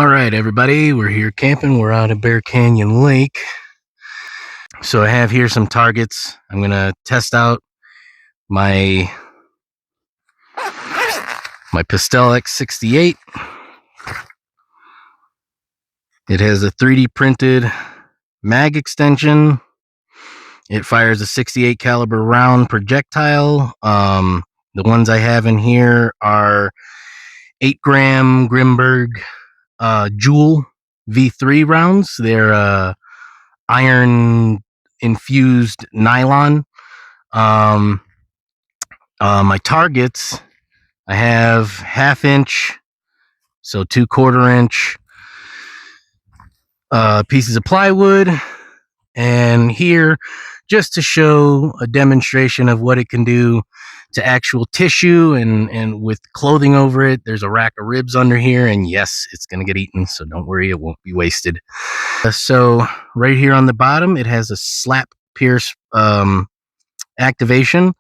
All right, everybody, we're here camping. We're out at Bear Canyon Lake. So I have here some targets. I'm going to test out my PISTELLE X-68. It has a 3D printed mag extension. It fires a 68 caliber round projectile. The ones I have in here are 8-gram Grimberg Jewel V3 rounds. They're iron infused nylon. My targets, I have 1/2 inch, so 2/4 inch pieces of plywood, and here, just to show a demonstration of what it can do to actual tissue and with clothing over it. There's a rack of ribs under here, and yes, it's going to get eaten, so don't worry, it won't be wasted. So right here on the bottom, it has a slap pierce activation,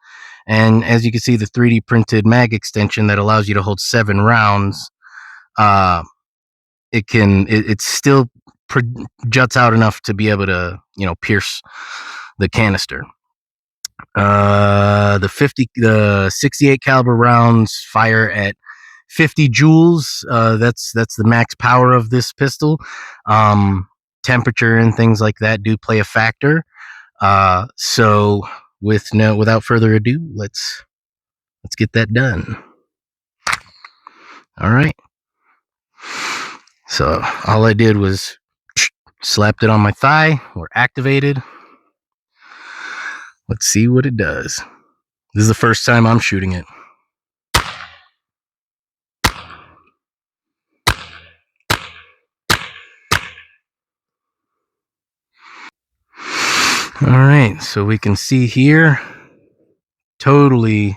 and as you can see, the 3D printed mag extension that allows you to hold 7 rounds. It still juts out enough to be able to, pierce the canister. The 68 caliber rounds fire at 50 joules. That's the max power of this pistol. Temperature and things like that do play a factor. So without further ado, let's get that done. All right. So all I did was slapped it on my thigh. We're activated. Let's see what it does. This is the first time I'm shooting it. All right, so we can see here, totally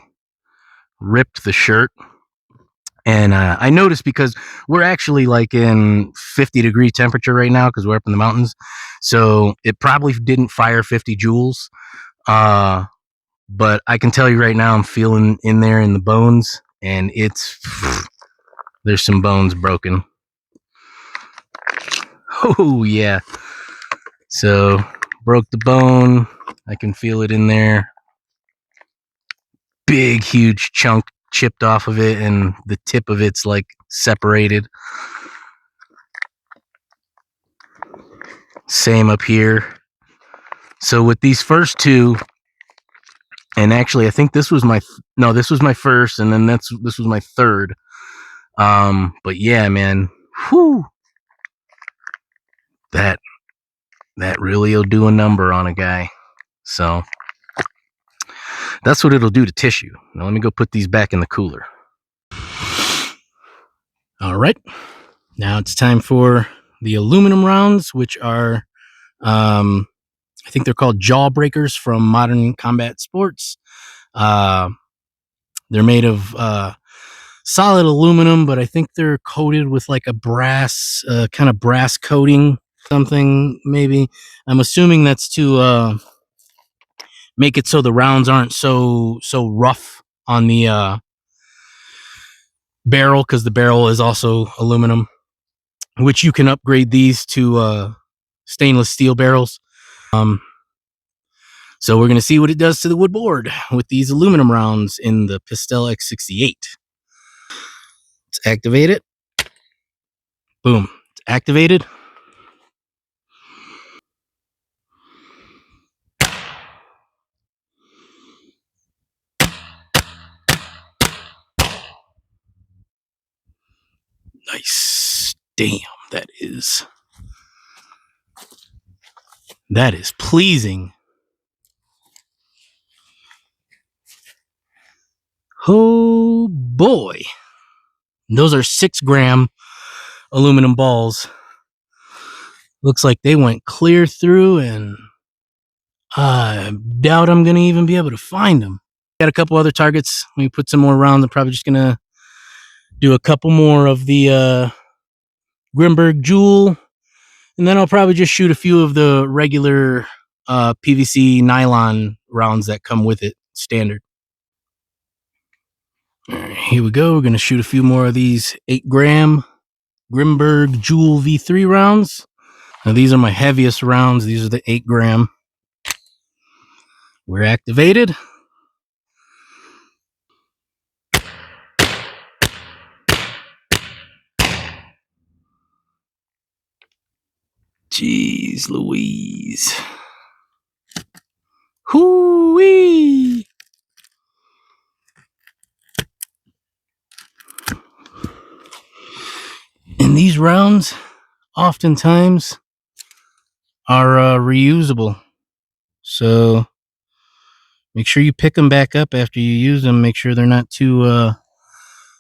ripped the shirt. And I noticed, because we're actually like in 50-degree temperature right now because we're up in the mountains. So it probably didn't fire 50 joules. But I can tell you right now, I'm feeling in there in the bones, and there's some bones broken. Oh, yeah. So broke the bone. I can feel it in there. Big, huge chunk chipped off of it, and the tip of it's like separated. Same up here. So with these first two, and actually I think this was my first, and then this was my third. But yeah, man, whew, that really will do a number on a guy. So that's what it'll do to tissue. Now let me go put these back in the cooler. All right, now it's time for the aluminum rounds, which are I think they're called Jawbreakers from Modern Combat Sports. They're made of solid aluminum, but I think they're coated with like a brass, kind of brass coating, something maybe. I'm assuming that's to make it so the rounds aren't so rough on the barrel, because the barrel is also aluminum, which you can upgrade these to stainless steel barrels. So we're going to see what it does to the wood board with these aluminum rounds in the PISTELLE X-68. Let's activate it. Boom. It's activated. Nice. Damn, that is pleasing. Oh boy. Those are 6-gram aluminum balls. Looks like they went clear through, and I doubt I'm going to even be able to find them. Got a couple other targets. Let me put some more around. I'm probably just going to do a couple more of the Grimberg Jewel, and then I'll probably just shoot a few of the regular PVC nylon rounds that come with it, standard. All right, here we go. We're going to shoot a few more of these 8-gram Grimberg Jewel V3 rounds. Now these are my heaviest rounds. These are the 8 gram. We're activated. Jeez Louise. Hoo-wee. And these rounds oftentimes are reusable. So make sure you pick them back up after you use them. Make sure they're not too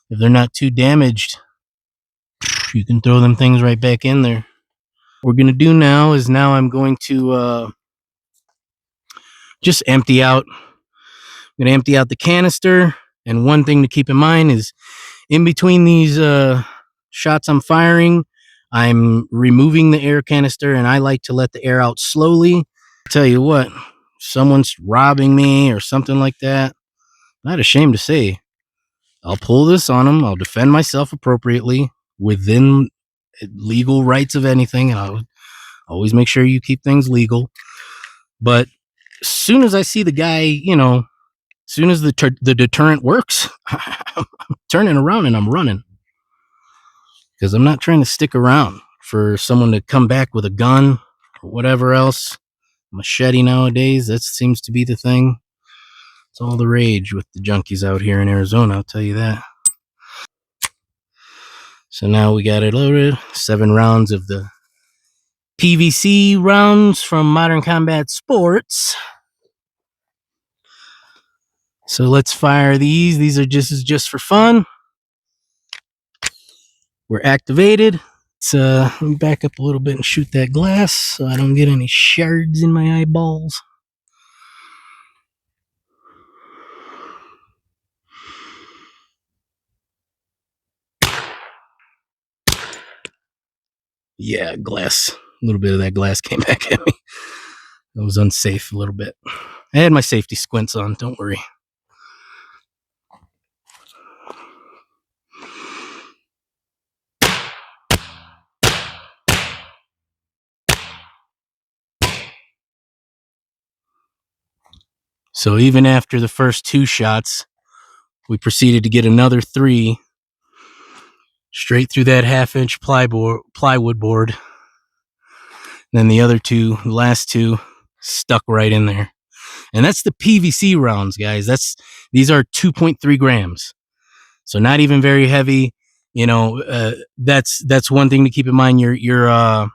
if they're not too damaged, you can throw them things right back in there. What we're gonna do now is I'm going to just empty out. I'm gonna empty out the canister. And one thing to keep in mind is in between these shots I'm firing, I'm removing the air canister, and I like to let the air out slowly. Tell you what, if someone's robbing me or something like that, I'm not ashamed to say, I'll pull this on them. I'll defend myself appropriately within legal rights of anything, and I'll always make sure you keep things legal. But as soon as I see the guy, as soon as the deterrent works, I'm turning around and I'm running, because I'm not trying to stick around for someone to come back with a gun or whatever else. Machete nowadays, that seems to be the thing. It's all the rage with the junkies out here in Arizona, I'll tell you that. So now we got it loaded. 7 rounds of the PVC rounds from Modern Combat Sports. So let's fire these. These are just for fun. We're activated. Let me back up a little bit and shoot that glass so I don't get any shards in my eyeballs. Yeah, glass. A little bit of that glass came back at me. That was unsafe a little bit. I had my safety squints on, don't worry. So even after the first 2 shots, we proceeded to get another 3 straight through that 1/2-inch plywood board. And then the other 2, the last 2, stuck right in there. And that's the PVC rounds, guys. These are 2.3 grams. So not even very heavy. That's one thing to keep in mind. I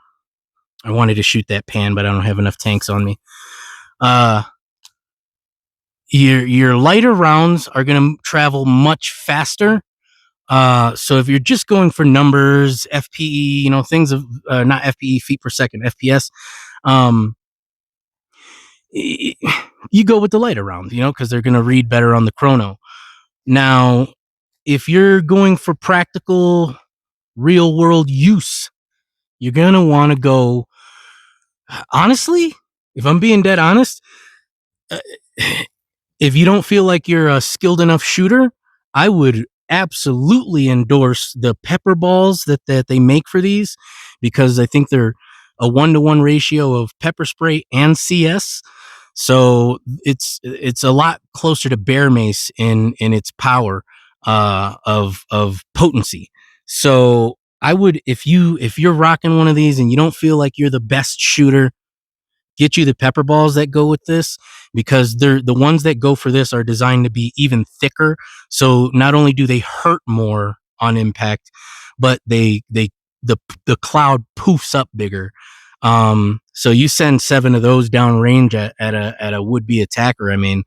wanted to shoot that pan, but I don't have enough tanks on me. Your lighter rounds are going to travel much faster. So if you're just going for numbers, FPE, things of not FPE, feet per second, FPS, you go with the lighter round, because they're going to read better on the chrono. Now, if you're going for practical, real world use, you're going to want to go, honestly, if I'm being dead honest, if you don't feel like you're a skilled enough shooter, I would absolutely endorse the pepper balls that they make for these, because I think they're a 1-to-1 ratio of pepper spray and CS. So it's a lot closer to bear mace in its power of potency. So I would, if you're rocking one of these and you don't feel like you're the best shooter, get you the pepper balls that go with this, because the ones that go for this are designed to be even thicker. So not only do they hurt more on impact, but the cloud poofs up bigger. So you send 7 of those down range at a would-be attacker. I mean,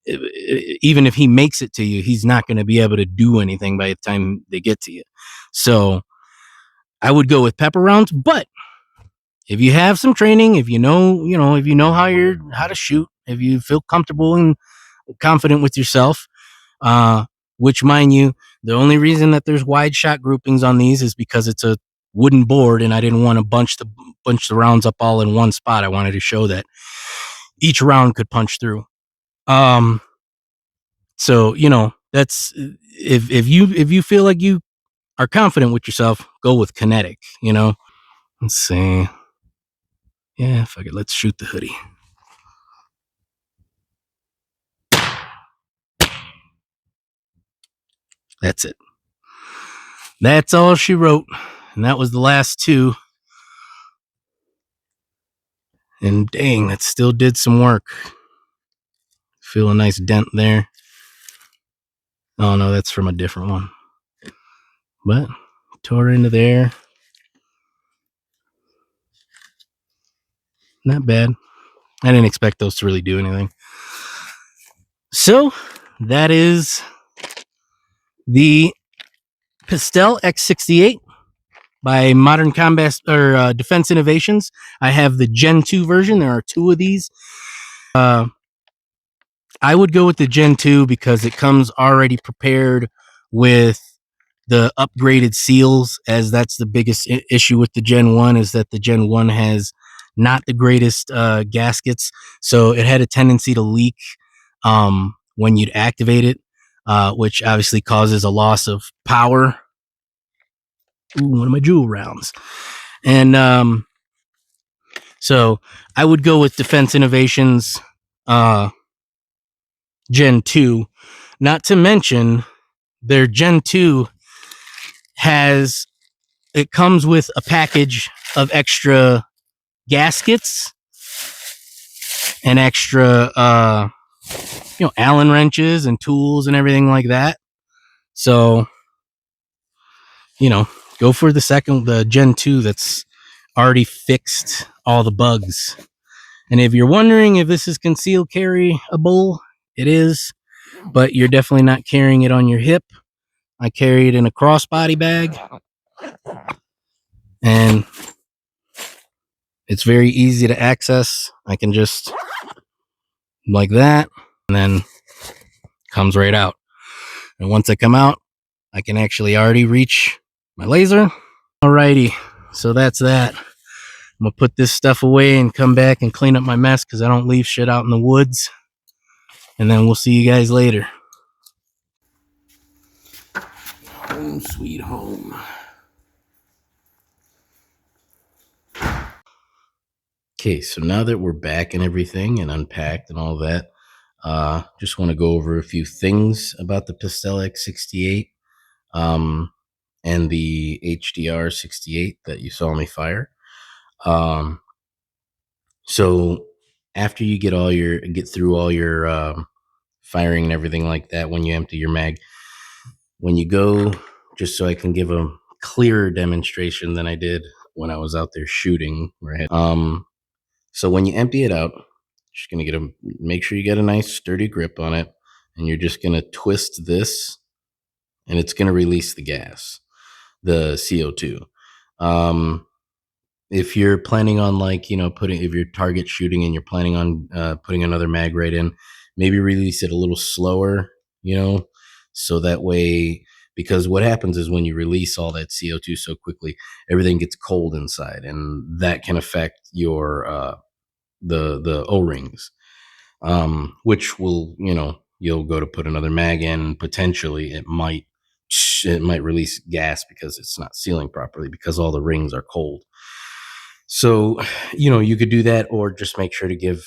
even if he makes it to you, he's not going to be able to do anything by the time they get to you. So I would go with pepper rounds, but if you have some training, if you know how to shoot, if you feel comfortable and confident with yourself, which, mind you, the only reason that there's wide shot groupings on these is because it's a wooden board, and I didn't want to bunch the rounds up all in one spot. I wanted to show that each round could punch through. So that's if you feel like you are confident with yourself, go with Kinetic, you know. Let's see. Yeah, fuck it. Let's shoot the hoodie. That's it. That's all she wrote. And that was the last two. And dang, that still did some work. Feel a nice dent there. Oh no, that's from a different one. But tore into there. Not bad. I didn't expect those to really do anything. So that is the PISTELLE X-68 by Modern Combat or Defense Innovations. I have the Gen 2 version. There are two of these. I would go with the Gen 2 because it comes already prepared with the upgraded seals, as that's the biggest issue with the Gen 1 is that the Gen 1 has not the greatest gaskets. So it had a tendency to leak when you'd activate it, which obviously causes a loss of power. Ooh, one of my jewel rounds. And so I would go with Defense Innovations Gen 2, not to mention their Gen 2 comes with a package of extra gaskets and extra Allen wrenches and tools and everything like that. So go for the Gen 2 that's already fixed all the bugs. And if you're wondering if this is concealed carryable, it is, but you're definitely not carrying it on your hip. I carry it in a crossbody bag, and it's very easy to access. I can just like that, and then comes right out. And once I come out, I can actually already reach my laser. Alrighty, so that's that. I'm gonna put this stuff away and come back and clean up my mess because I don't leave shit out in the woods. And then we'll see you guys later. Home sweet home. Okay, so now that we're back and everything and unpacked and all that, just want to go over a few things about the PISTELLE X-68 and the HDR 68 that you saw me fire. So after you get through all your firing and everything like that, when you empty your mag, when you go, just so I can give a clearer demonstration than I did when I was out there shooting, where I had, so when you empty it out, just gonna make sure you get a nice sturdy grip on it, and you're just gonna twist this, and it's gonna release the gas, the CO2. If you're planning on if you're target shooting and you're planning on putting another mag right in, maybe release it a little slower, so that way, because what happens is when you release all that CO2 so quickly, everything gets cold inside, and that can affect your the O-rings, which will, you'll go to put another mag in, potentially it might release gas because it's not sealing properly because all the rings are cold. So, you could do that, or just make sure to give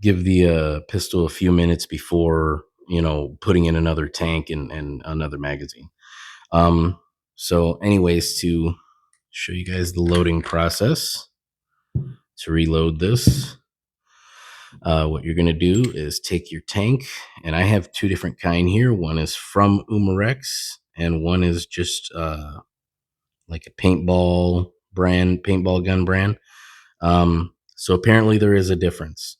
the pistol a few minutes before, putting in another tank and another magazine. So anyways, to show you guys the loading process, to reload this, what you're going to do is take your tank, and I have two different kind here. One is from Umarex, and one is just like a paintball gun brand. So apparently there is a difference.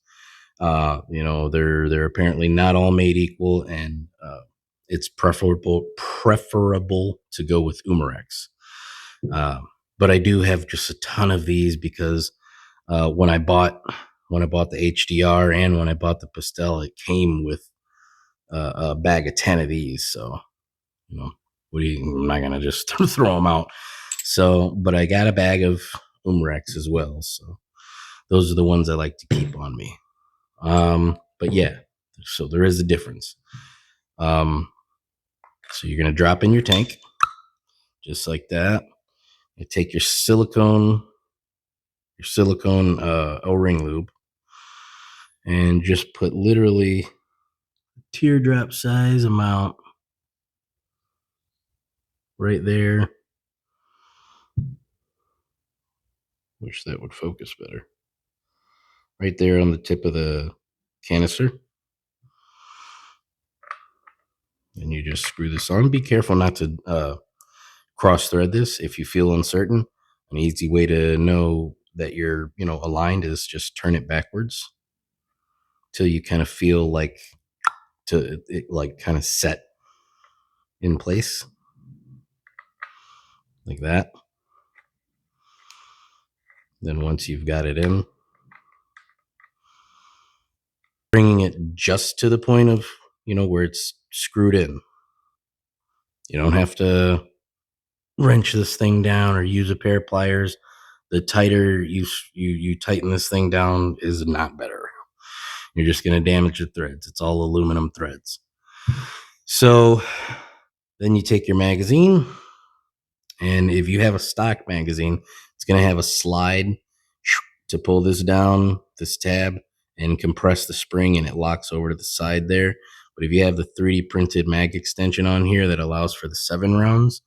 They're apparently not all made equal, and it's preferable to go with Umarex. But I do have just a ton of these because when I bought the HDR and when I bought the PISTELLE, it came with a bag of 10 of these. So, I'm not gonna just throw them out. So, but I got a bag of Umarex as well. So those are the ones I like to keep on me. But yeah, so there is a difference. So you're gonna drop in your tank. just like that. You take your silicone O-ring lube, and just put literally teardrop size amount right there. Wish that would focus better. Right there on the tip of the canister. And you just screw this on. Be careful not to cross thread this if you feel uncertain. An easy way to know that you're, aligned is just turn it backwards till you kind of feel like it like kind of set in place like that. Then once you've got it in, bringing it just to the point of, where it's screwed in. You don't have to wrench this thing down or use a pair of pliers. The tighter you tighten this thing down is not better. You're just going to damage the threads. It's all aluminum threads. So then you take your magazine, and if you have a stock magazine, it's going to have a slide to pull this down, this tab, and compress the spring, and it locks over to the side there. But if you have the 3D printed mag extension on here that allows for the 7 rounds,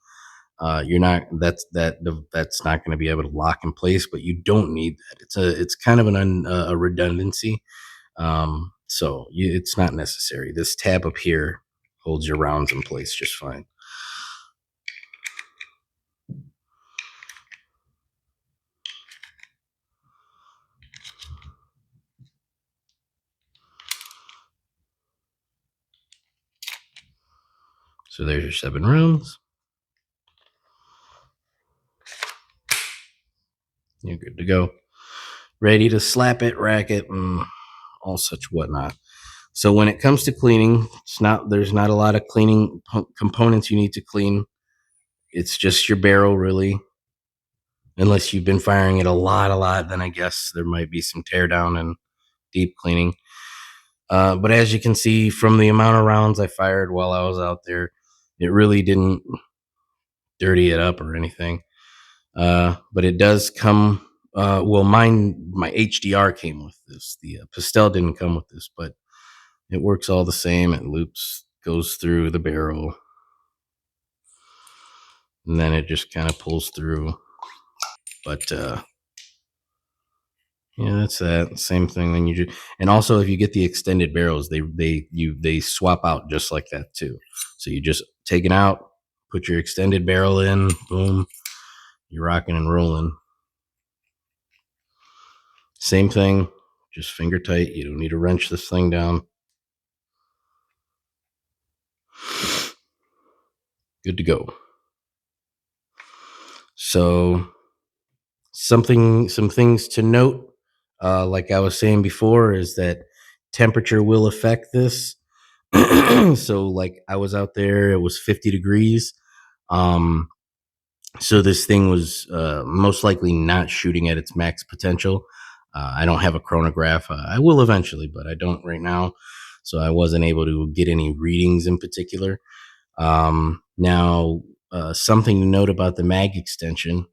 that's not going to be able to lock in place. But you don't need that. It's kind of a redundancy. So it's not necessary. This tab up here holds your rounds in place just fine. So there's your 7 rounds. You're good to go. Ready to slap it, rack it, and all such whatnot. So when it comes to cleaning, there's not a lot of cleaning components you need to clean. It's just your barrel, really. Unless you've been firing it a lot, then I guess there might be some tear down and deep cleaning. But as you can see from the amount of rounds I fired while I was out there, it really didn't dirty it up or anything. But it does come. My HDR came with this. The PISTELLE didn't come with this, but it works all the same. It goes through the barrel, and then it just kind of pulls through. But that's that same thing. Then you and also if you get the extended barrels, they swap out just like that too. So you just take it out, put your extended barrel in, boom, you're rocking and rolling. Same thing, just finger tight. You don't need to wrench this thing down. Good to go. So some things to note, like I was saying before, is that temperature will affect this. So like I was out there, it was 50 degrees. So this thing was most likely not shooting at its max potential. I don't have a chronograph. I will eventually, but I don't right now. So I wasn't able to get any readings in particular. Now, something to note about the mag extension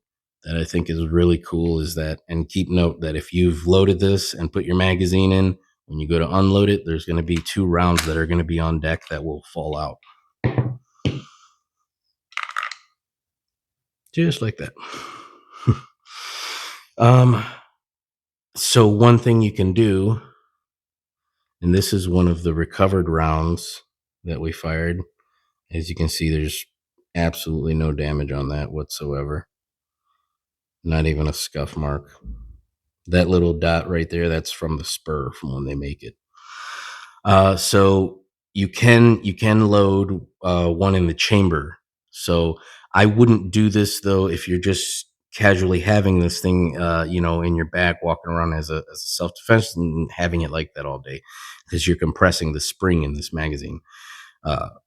that I think is really cool is that, and keep note that if you've loaded this and put your magazine in, when you go to unload it, there's going to be 2 rounds that are going to be on deck that will fall out. Just like that. So one thing you can do, and this is one of the recovered rounds that we fired. As you can see, there's absolutely no damage on that whatsoever. Not even a scuff mark. That little dot right there, that's from the spur from when they make it. So you can load one in the chamber. So I wouldn't do this though if you're just casually having this thing, in your back, walking around as a self-defense and having it like that all day, because you're compressing the spring in this magazine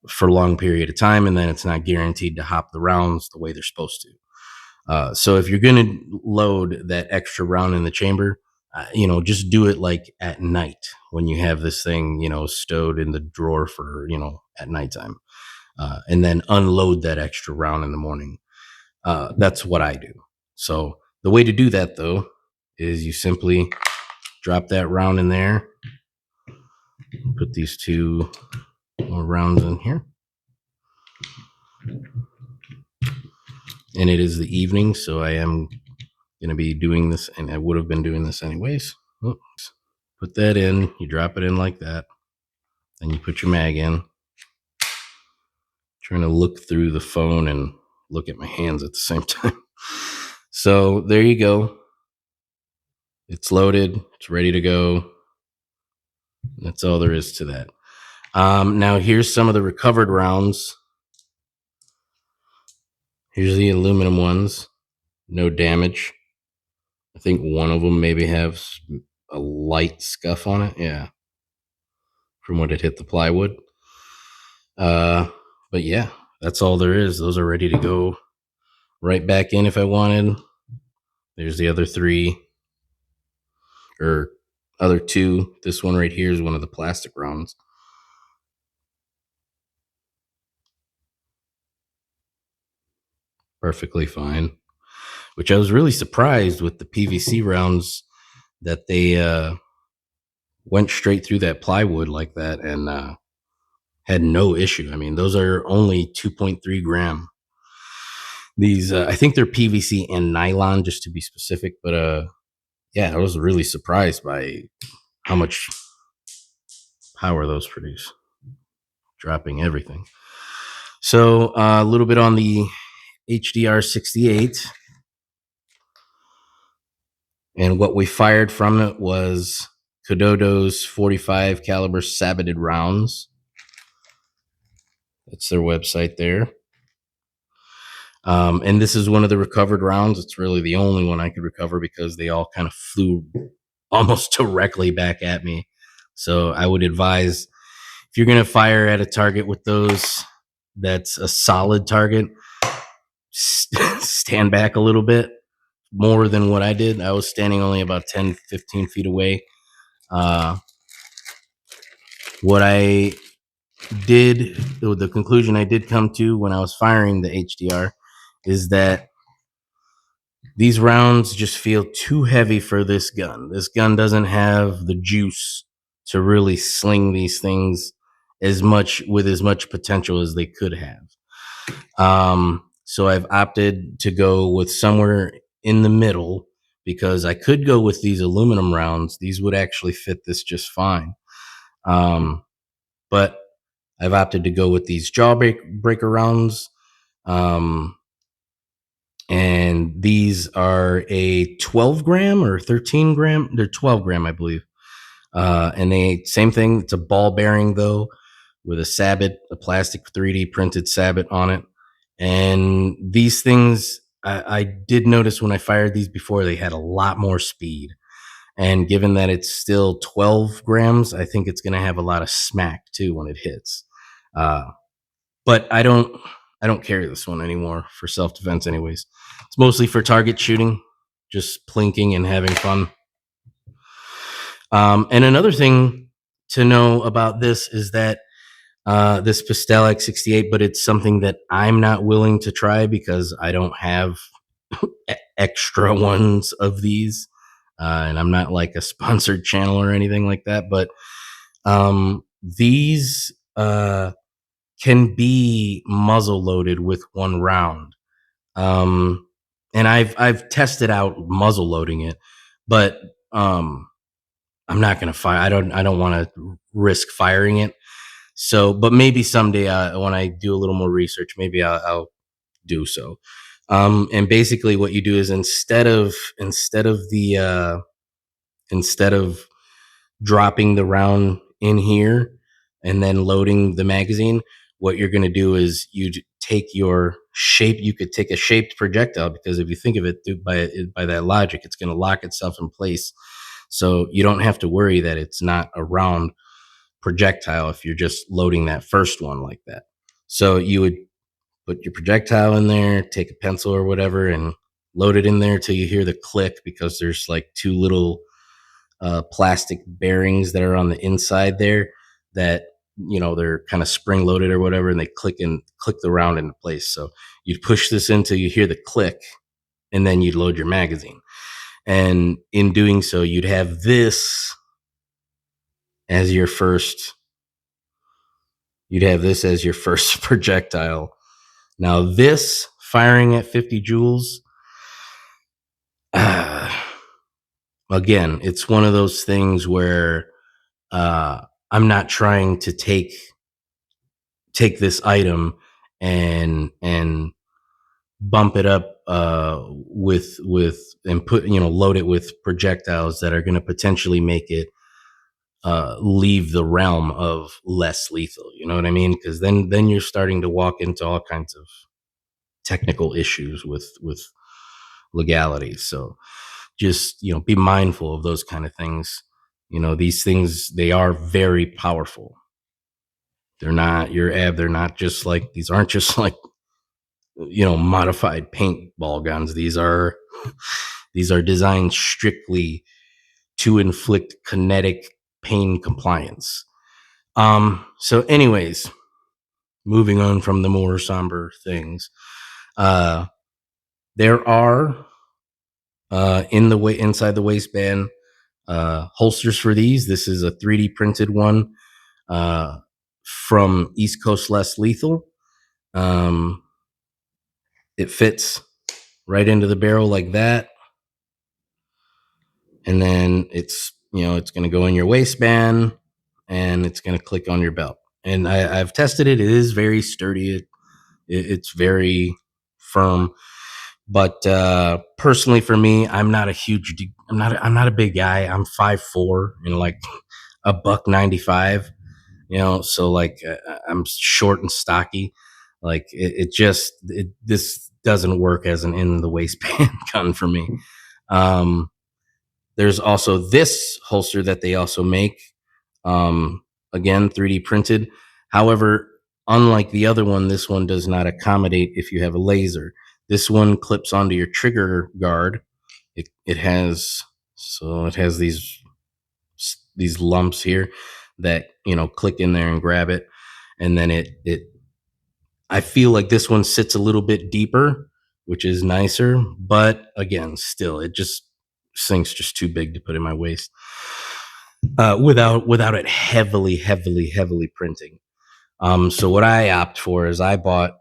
for a long period of time, and then it's not guaranteed to hop the rounds the way they're supposed to. So if you're going to load that extra round in the chamber, just do it like at night when you have this thing, stowed in the drawer for, at nighttime, and then unload that extra round in the morning. That's what I do. So the way to do that, though, is you simply drop that round in there, put these 2 more rounds in here. And it is the evening, so I am going to be doing this, and I would have been doing this anyways. Oops. Put that in, you drop it in like that, then you put your mag in. Trying to look through the phone and look at my hands at the same time. So there you go. It's loaded. It's ready to go. That's all there is to that. Now here's some of the recovered rounds. Here's the aluminum ones. No damage. I think one of them maybe has a light scuff on it. Yeah. From when it hit the plywood. But yeah, that's all there is. Those are ready to go right back in if I wanted. There's the other 3. Or other 2. This one right here is one of the plastic rounds. Perfectly fine. Which I was really surprised with the PVC rounds that they went straight through that plywood like that and had no issue. I mean, those are only 2.3 gram. These, I think they're PVC and nylon, just to be specific. But yeah, I was really surprised by how much power those produce, dropping everything. So a little bit on the HDR-68. And what we fired from it was Kododo's 45 caliber saboted rounds. That's their website there. And this is one of the recovered rounds. It's really the only one I could recover because they all kind of flew almost directly back at me. So I would advise, if you're going to fire at a target with those, that's a solid target, stand back a little bit more than what I did. I was standing only about 10, 15 feet away. What I did, the conclusion I did come to when I was firing the HDR is that these rounds just feel too heavy for this gun. This gun doesn't have the juice to really sling these things with as much potential as they could have. So I've opted to go with somewhere in the middle because I could go with these aluminum rounds. These would actually fit this just fine. But I've opted to go with these jawbreaker rounds. And these are a 12 gram or 13 gram. They're 12 gram, I believe. And same thing. It's a ball bearing though, with a sabot, a plastic 3D printed sabot on it. And these things, I did notice when I fired these before, they had a lot more speed. And given that it's still 12 grams, I think it's going to have a lot of smack too when it hits. But I don't carry this one anymore for self-defense anyways. It's mostly for target shooting, just plinking and having fun. And another thing to know about this is that this PISTELLE X-68, but it's something that I'm not willing to try because I don't have extra ones of these. And I'm not like a sponsored channel or anything like that. But these can be muzzle loaded with 1 round. And I've tested out muzzle loading it, but I'm not going to fire. I don't want to risk firing it. So, but maybe someday when I do a little more research, maybe I'll do so. And basically what you do is instead of dropping the round in here and then loading the magazine, what you're going to do is you take your shape. You could take a shaped projectile, because if you think of it by that logic, it's going to lock itself in place. So you don't have to worry that it's not a round projectile if you're just loading that first one like that. So you would put your projectile in there, take a pencil or whatever, and load it in there till you hear the click, because there's like 2 little plastic bearings that are on the inside there that they're kind of spring loaded or whatever, and they click the round into place. So you'd push this until you hear the click, and then you'd load your magazine. And in doing so, you'd have this as your first projectile. Now this firing at 50 joules, again, it's one of those things where I'm not trying to take this item and bump it up with and put load it with projectiles that are going to potentially make it leave the realm of less lethal. You know what I mean? Because then you're starting to walk into all kinds of technical issues with legalities. So just be mindful of those kind of things. These things, they are very powerful. They're not they're not just like, these aren't just like modified paintball guns. These are designed strictly to inflict kinetic pain compliance. So anyways, moving on from the more somber things, there are inside the waistband holsters for these. This is a 3D printed one from East Coast Less Lethal. It fits right into the barrel like that, and then it's going to go in your waistband, and it's going to click on your belt. And I've tested it. It is very sturdy. It's very firm. But personally, for me, I'm not a big guy. I'm 5'4" and like $195. So like I'm short and stocky. Like this doesn't work as an in the waistband gun for me. There's also this holster that they also make. Again, 3D printed. However, unlike the other one, this one does not accommodate if you have a laser. This one clips onto your trigger guard. It has these lumps here that click in there and grab it, and then I feel like this one sits a little bit deeper, which is nicer, but again, still, this thing's just too big to put in my waist without it heavily printing. So what I opt for is I bought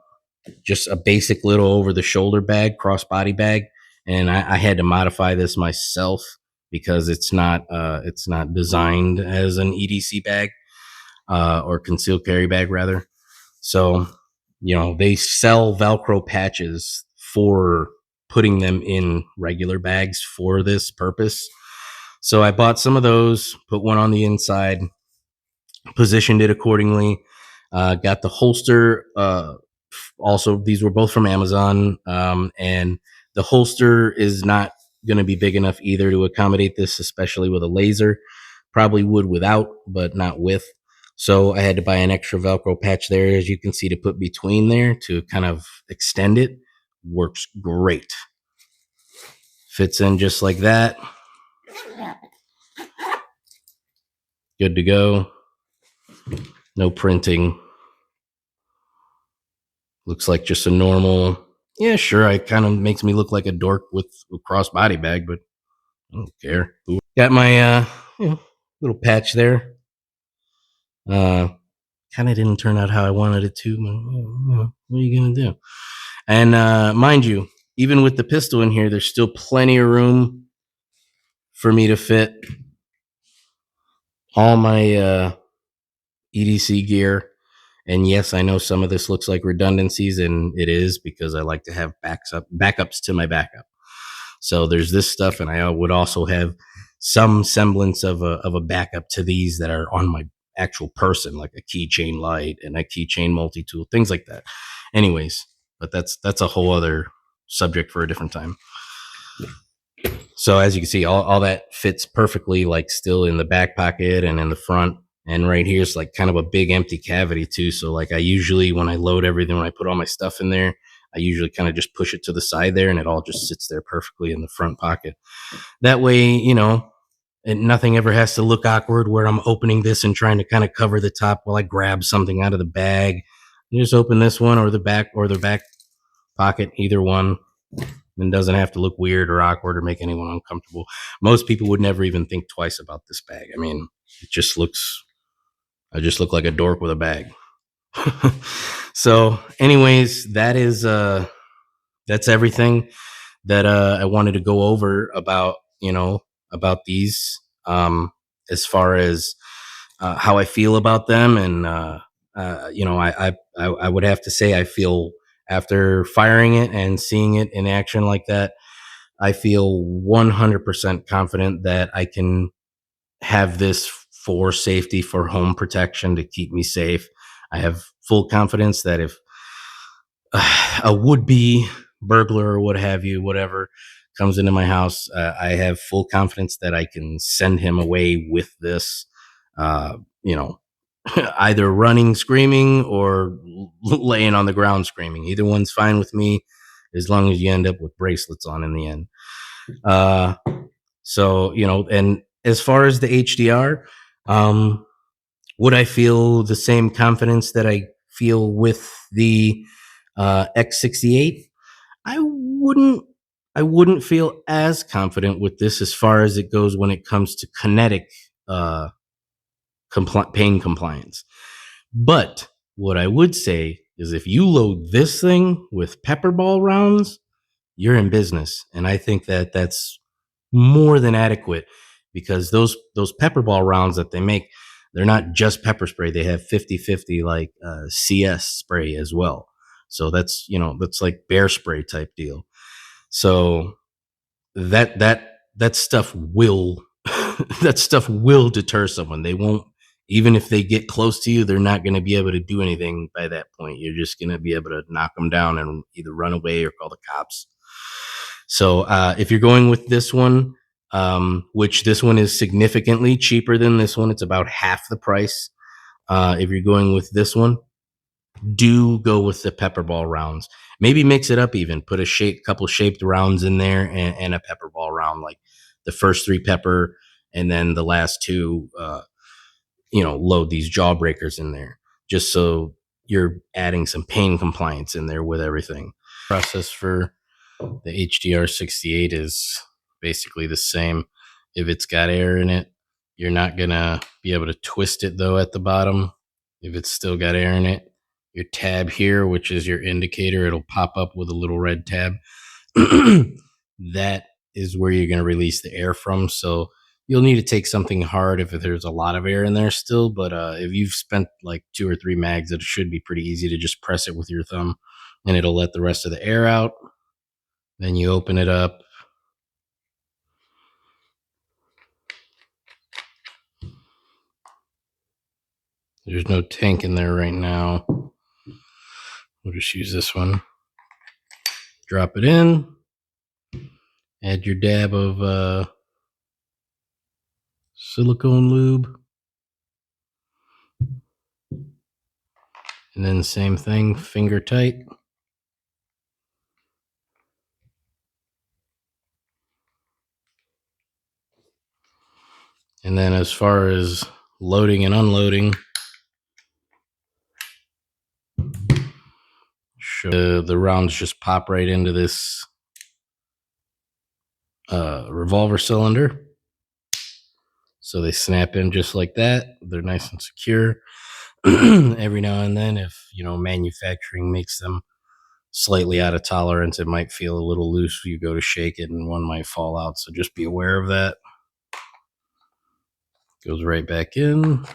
just a basic little over the shoulder bag, crossbody bag, and I had to modify this myself because it's not designed as an EDC bag or concealed carry bag rather. So they sell Velcro patches for putting them in regular bags for this purpose. So I bought some of those, put one on the inside, positioned it accordingly, got the holster. Also, these were both from Amazon, and the holster is not going to be big enough either to accommodate this, especially with a laser. Probably would without, but not with. So I had to buy an extra Velcro patch there, as you can see, to put between there to kind of extend it. Works great. Fits in just like that. Good to go. No printing. Looks like just a normal. Yeah, sure. It kind of makes me look like a dork with a crossbody bag, but I don't care. Got my little patch there. Kind of didn't turn out how I wanted it to. What are you gonna do? And mind you, even with the pistol in here, there's still plenty of room for me to fit all my EDC gear. And yes, I know some of this looks like redundancies, and it is because I like to have backups to my backup. So there's this stuff, and I would also have some semblance of a backup to these that are on my actual person, like a keychain light and a keychain multi-tool, things like that. Anyways, but that's a whole other subject for a different time. So as you can see, all that fits perfectly, like still in the back pocket and in the front. And right here is like kind of a big empty cavity too. So like I usually, when I load everything, when I put all my stuff in there, I usually kind of just push it to the side there, and it all just sits there perfectly in the front pocket. That way, and nothing ever has to look awkward where I'm opening this and trying to kind of cover the top while I grab something out of the bag. You just open this one or the back pocket, either one. And doesn't have to look weird or awkward or make anyone uncomfortable. Most people would never even think twice about this bag. I mean, I just look like a dork with a bag. So anyways, that's everything that I wanted to go over about, about these, as far as how I feel about them. And I would have to say I feel, after firing it and seeing it in action like that, I feel 100% confident that I can have this for safety, for home protection, to keep me safe. I have full confidence that if a would-be burglar or what have you, whatever, comes into my house, I have full confidence that I can send him away with this, you know, either running, screaming, or laying on the ground screaming. Either one's fine with me, as long as you end up with bracelets on in the end. So, and as far as the HDR, would I feel the same confidence that I feel with the X-68? I wouldn't feel as confident with this as far as it goes when it comes to kinetic pain compliance. But what I would say is, if you load this thing with pepper ball rounds, you're in business. And I think that that's more than adequate, because those pepper ball rounds that they make, they're not just pepper spray. They have 50-50 like CS spray as well. So that's like bear spray type deal. So that stuff will that stuff will deter someone. They won't, even if they get close to you, they're not going to be able to do anything by that point. You're just going to be able to knock them down and either run away or call the cops. So if you're going with this one, which this one is significantly cheaper than this one, it's about half the price. If you're going with this one, do go with the pepper ball rounds. Maybe mix it up even. Put a couple shaped rounds in there, and a pepper ball round, like the first 3 pepper, and then the last 2, load these jawbreakers in there, just so you're adding some pain compliance in there with everything. Process for the HDR68 is basically the same. If it's got air in it, you're not gonna be able to twist it though at the bottom. If it's still got air in it, your tab here, which is your indicator, it'll pop up with a little red tab. That is where you're gonna release the air from. So you'll need to take something hard if there's a lot of air in there still. But if you've spent like 2 or 3 mags, it should be pretty easy to just press it with your thumb, and it'll let the rest of the air out. Then you open it up. There's no tank in there right now. We'll just use this one. Drop it in. Add your dab of silicone lube. And then same thing, finger tight. And then as far as loading and unloading, the rounds just pop right into this revolver cylinder. So they snap in just like that. They're nice and secure. Every now and then, if manufacturing makes them slightly out of tolerance, it might feel a little loose. You go to shake it and one might fall out. So just be aware of that. Goes right back in.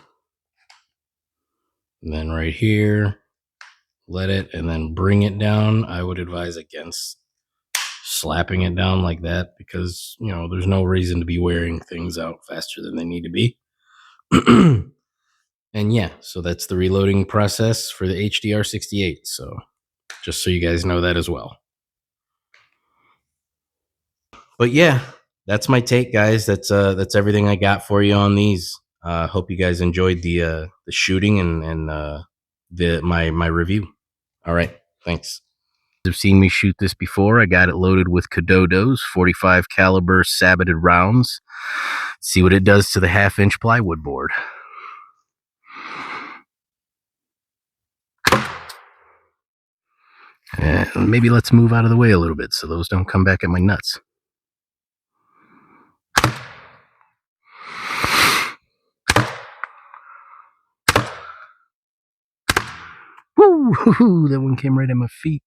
And then right here, let it, and then bring it down. I would advise against slapping it down like that, because there's no reason to be wearing things out faster than they need to be. And yeah, so that's the reloading process for the HDR68. So just so you guys know that as well. But yeah, that's my take, guys. That's everything I got for you on these. Hope you guys enjoyed the shooting and my review. All right, thanks. You've seen me shoot this before. I got it loaded with Kododos, 45 caliber saboted rounds. See what it does to the 1/2-inch plywood board. And maybe let's move out of the way a little bit so those don't come back at my nuts. Woo! That one came right at my feet.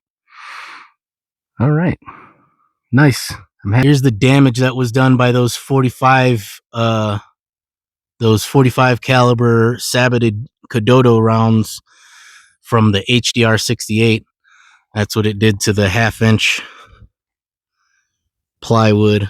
All right. Nice. Here's the damage that was done by those 45 caliber saboted Kododo rounds from the HDR-68. That's what it did to the 1/2-inch plywood.